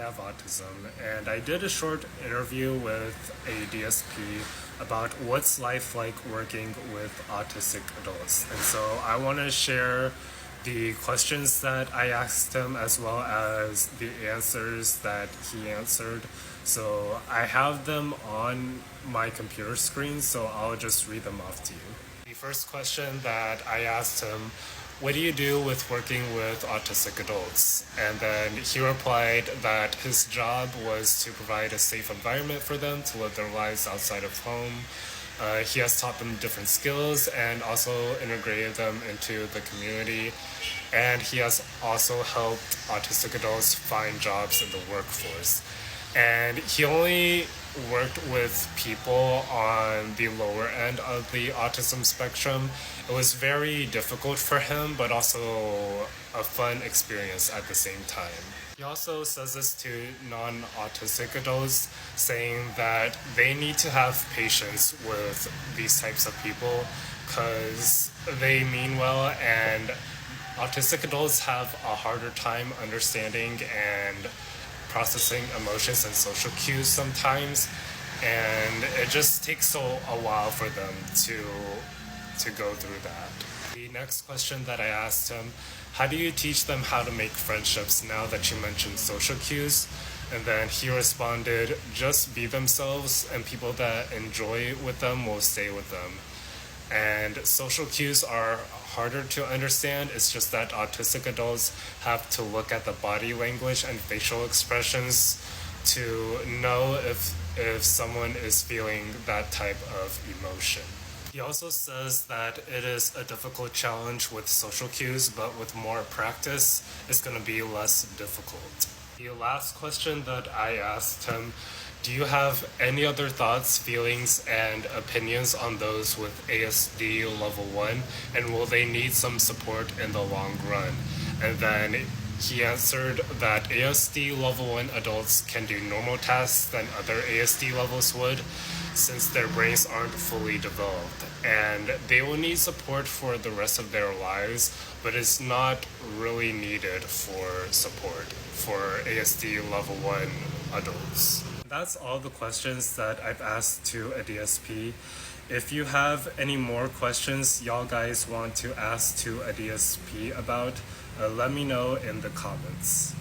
have autism, and I did a short interview with a DSP about what's life like working with autistic adults. And so I want to share the questions that I asked him as well as the answers that he answered. So I have them on my computer screen, so I'll just read them off to you. The first question that I asked him, what do you do with working with autistic adults? And then he replied that his job was to provide a safe environment for them to live their lives outside of home. He has taught them different skills and also integrated them into the community. And he has also helped autistic adults find jobs in the workforce. And he only worked with people on the lower end of the autism spectrum. It was very difficult for him, but also a fun experience at the same time. He also says this to non-autistic adults, saying that they need to have patience with these types of people because they mean well, and autistic adults have a harder time understanding and processing emotions and social cues sometimes, and it just takes a while for them to go through that. The next question that I asked him, how do you teach them how to make friendships now that you mentioned social cues? And then he responded, just be themselves, and people that enjoy with them will stay with them. And social cues are harder to understand. It's just that autistic adults have to look at the body language and facial expressions to know if someone is feeling that type of emotion. He also says that it is a difficult challenge with social cues, but with more practice, it's going to be less difficult. The last question that I asked him, do you have any other thoughts, feelings, and opinions on those with ASD level 1, and will they need some support in the long run? And then he answered that ASD level 1 adults can do normal tasks than other ASD levels would, since their brains aren't fully developed, and they will need support for the rest of their lives, but it's not really needed for support for ASD level 1 adults. That's all the questions that I've asked to a DSP. If you have any more questions y'all guys want to ask to a DSP about, let me know in the comments.